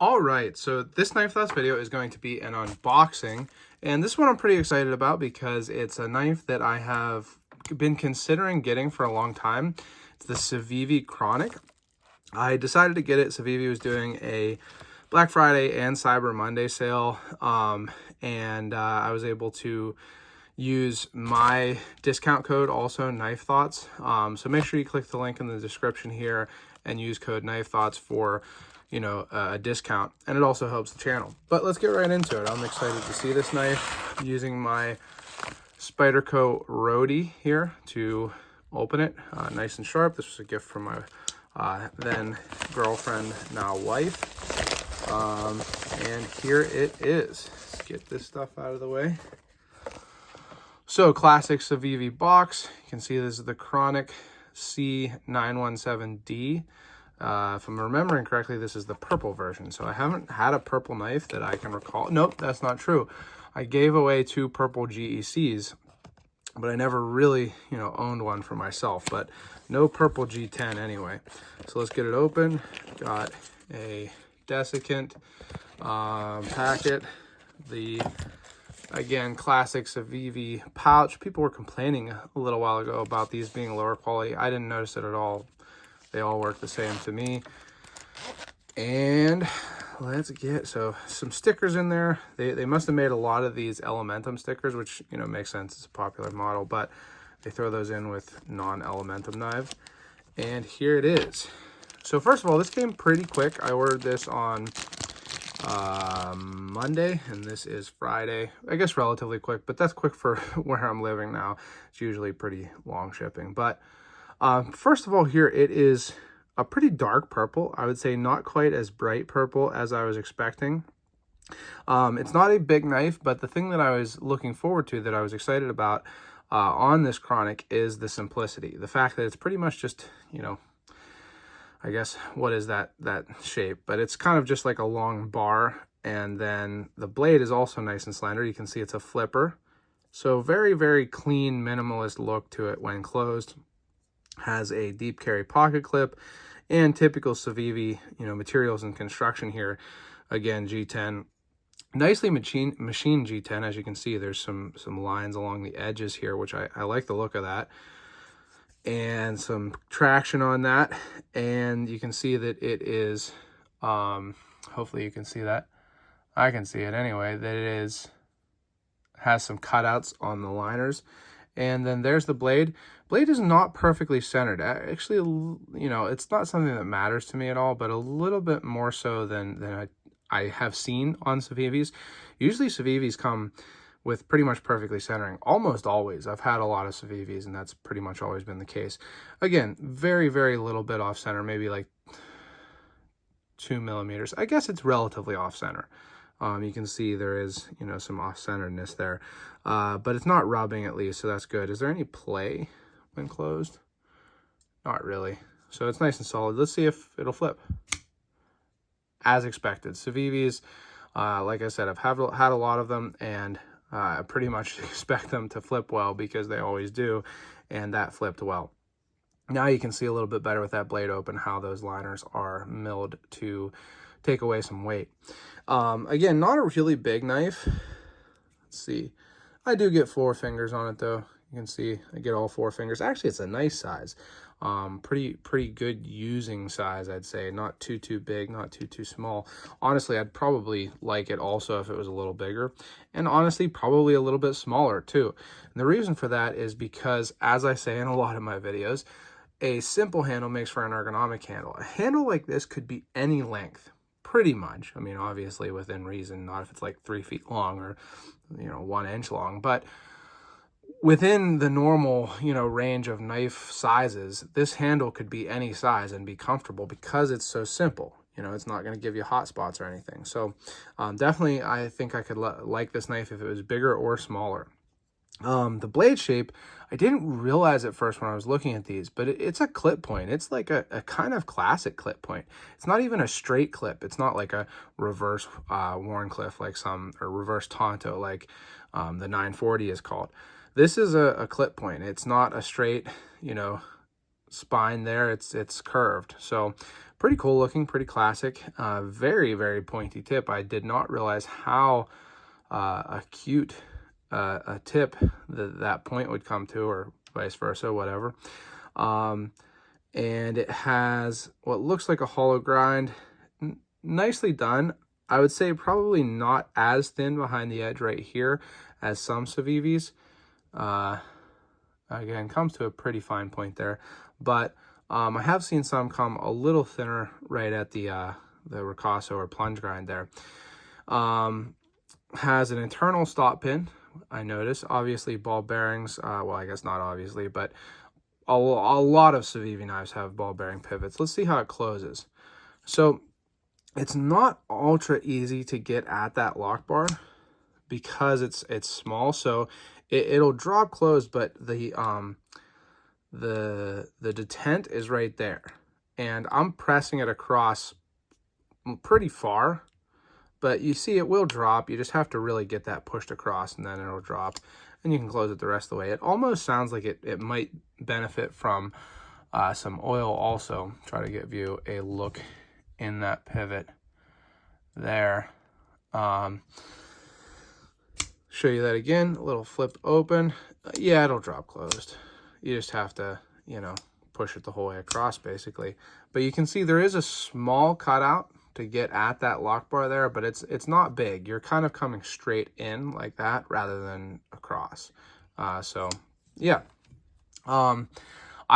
All right, so this Knife Thoughts video is going to be an unboxing, and this one I'm pretty excited about because it's a knife that I have been considering getting for a long time. It's the CIVIVI Chronic. I decided to get it. CIVIVI was doing a Black Friday and Cyber Monday sale, and I was able to use my discount code, also Knife Thoughts. So make sure you click the link in the description here and use code Knife Thoughts for a discount, and it also helps the channel. But let's get right into it. I'm excited to see this knife, using my Spyderco Roadie here to open it. Nice and sharp. This was a gift from my then girlfriend, now wife. And here it is. Let's get this stuff out of the way. So, classic CIVIVI box. You can see this is the Chronic C917D. If I'm remembering correctly, this is the purple version. So I haven't had a purple knife that I can recall. Nope, that's not true. I gave away 2 purple GECs, but I never really, owned one for myself. But no purple G10 anyway. So let's get it open. Got a desiccant packet. The, again, classic CIVIVI pouch. People were complaining a little while ago about these being lower quality. I didn't notice it at all. They all work the same to me. And let's get, so some stickers in there. They must have made a lot of these Elementum stickers, which, makes sense. It's a popular model, but they throw those in with non-Elementum knives. And here it is. So first of all, this came pretty quick. I ordered this on Monday, and this is Friday. I guess relatively quick, but that's quick for where I'm living now. It's usually pretty long shipping. But first of all, here it is a pretty dark purple. I would say not quite as bright purple as I was expecting. It's not a big knife, but the thing that I was looking forward to, that I was excited about on this Chronic, is the simplicity. The fact that it's pretty much just, I guess, what is that shape? But it's kind of just like a long bar, and then the blade is also nice and slender. You can see it's a flipper. So very, very clean, minimalist look to it when closed. Has a deep carry pocket clip and typical CIVIVI, materials and construction here. Again, G10, nicely machined G10. As you can see, there's some lines along the edges here, which I like the look of that. And some traction on that. And you can see that it is, hopefully you can see that. I can see it anyway, that it has some cutouts on the liners. And then there's the blade. Blade is not perfectly centered. Actually, it's not something that matters to me at all, but a little bit more so than I have seen on CIVIVIs. Usually CIVIVIs come with pretty much perfectly centering. Almost always. I've had a lot of CIVIVIs, and that's pretty much always been the case. Again, very, very little bit off center, maybe like 2 millimeters. I guess it's relatively off center. You can see there is, some off-centeredness there, but it's not rubbing at least, so that's good. Is there any play when closed? Not really. So it's nice and solid. Let's see if it'll flip. As expected. CIVIVIs, like I said, I've had a lot of them, and I pretty much expect them to flip well because they always do, and that flipped well. Now you can see a little bit better with that blade open how those liners are milled to take away some weight. Again, not a really big knife. Let's see. I do get 4 fingers on it though. You can see I get all 4 fingers. Actually, it's a nice size. Pretty good using size, I'd say. Not too big, not too small. Honestly, I'd probably like it also if it was a little bigger. And honestly, probably a little bit smaller too. And the reason for that is because, as I say in a lot of my videos, a simple handle makes for an ergonomic handle. A handle like this could be any length. Pretty much. I mean, obviously within reason, not if it's like 3 feet long or, 1 inch long, but within the normal, range of knife sizes, this handle could be any size and be comfortable because it's so simple. It's not going to give you hot spots or anything. So definitely, I think I could like this knife if it was bigger or smaller. The blade shape, I didn't realize at first when I was looking at these, but it's a clip point. It's like a kind of classic clip point. It's not even a straight clip. It's not like a reverse Warncliffe like or reverse Tonto like the 940 is called. This is a clip point. It's not a straight, spine there, it's curved. So pretty cool looking, pretty classic. Very, very pointy tip. I did not realize how acute a tip that point would come to, or vice versa, whatever. And it has what looks like a hollow grind. Nicely done. I would say probably not as thin behind the edge right here as some CIVIVIs. Again, comes to a pretty fine point there, but I have seen some come a little thinner right at the ricasso or plunge grind there. Has an internal stop pin, I notice. Obviously, ball bearings, well, I guess not obviously, but a lot of CIVIVI knives have ball bearing pivots. Let's see how it closes. So it's not ultra easy to get at that lock bar because it's small, so it'll drop closed, but the detent is right there, and I'm pressing it across pretty far, but you see it will drop. You just have to really get that pushed across, and then it'll drop, and you can close it the rest of the way. It almost sounds like it might benefit from some oil also. Try to give you a look in that pivot there. Show you that again, a little flip open. Yeah, it'll drop closed. You just have to, you know, push it the whole way across basically. But you can see there is a small cutout to get at that lock bar there, but it's not big. You're kind of coming straight in like that rather than across. So yeah, I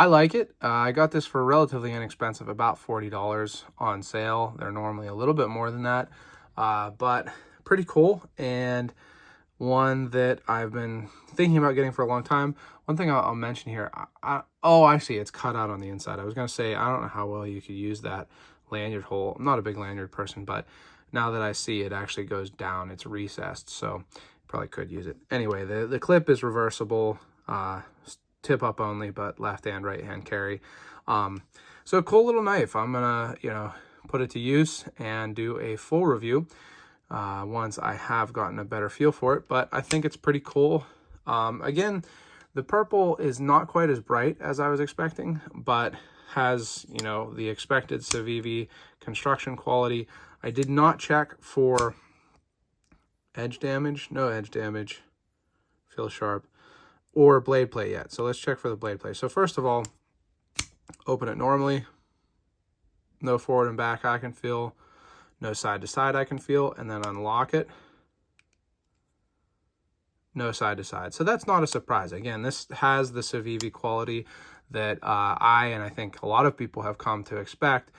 like it. I got this for relatively inexpensive, about $40 on sale. They're normally a little bit more than that, but pretty cool, and one that I've been thinking about getting for a long time. One thing I'll mention here, oh, I see, it's cut out on the inside. I was going to say, I don't know how well you could use that lanyard hole. I'm not a big lanyard person, but now that I see it actually goes down, it's recessed, so probably could use it. Anyway, the clip is reversible, tip up only, but left and right hand carry. So cool little knife. I'm gonna, you know, put it to use and do a full review once I have gotten a better feel for it, but I think it's pretty cool. Again, the purple is not quite as bright as I was expecting, but has, you know, the expected CIVIVI construction quality. I did not check for edge damage, no edge damage, feel sharp, or blade play yet. So let's check for the blade play. So first of all, open it normally. No forward and back I can feel. No side to side I can feel. And then unlock it. No side to side. So that's not a surprise. Again, this has the CIVIVI quality that and I think a lot of people have come to expect.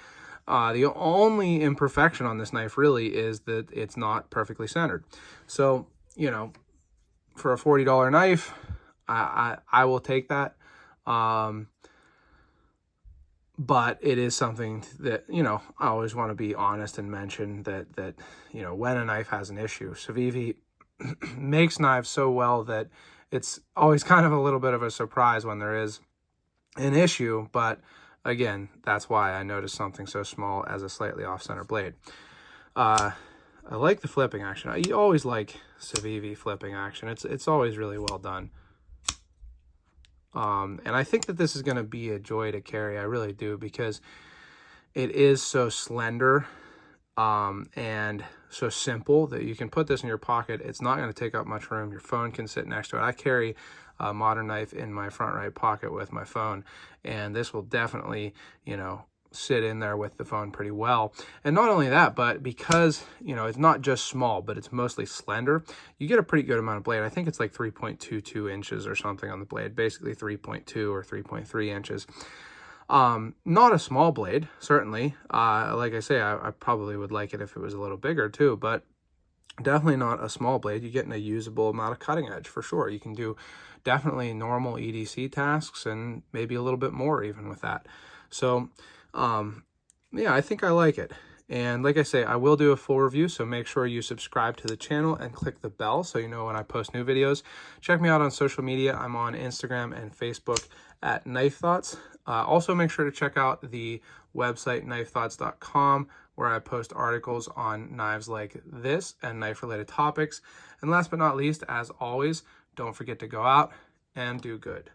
The only imperfection on this knife really is that it's not perfectly centered. So, you know, for a $40 knife, I will take that. But it is something that, you know, I always want to be honest and mention that, you know, when a knife has an issue, CIVIVI makes knives so well that it's always kind of a little bit of a surprise when there is an issue. But again, that's why I noticed something so small as a slightly off-center blade. I like the flipping action. I always like CIVIVI flipping action. It's always really well done. And I think that this is going to be a joy to carry. I really do, because it is so slender and so simple that you can put this in your pocket. It's not going to take up much room. Your phone can sit next to it. I carry a modern knife in my front right pocket with my phone, and this will definitely, you know, sit in there with the phone pretty well. And not only that, but because, you know, it's not just small, but it's mostly slender, you get a pretty good amount of blade. I think it's like 3.22 inches or something on the blade, basically 3.2 or 3.3 inches. Not a small blade, certainly. Like I say, I probably would like it if it was a little bigger too, but definitely not a small blade. You get in a usable amount of cutting edge for sure. You can do definitely normal EDC tasks and maybe a little bit more even with that. So yeah, I think I like it. And like I say, I will do a full review, so make sure you subscribe to the channel and click the bell so you know when I post new videos. Check me out on social media. I'm on Instagram and Facebook at Knife Thoughts. Also, make sure to check out the website knifethoughts.com, where I post articles on knives like this and knife-related topics. And last but not least, as always, don't forget to go out and do good.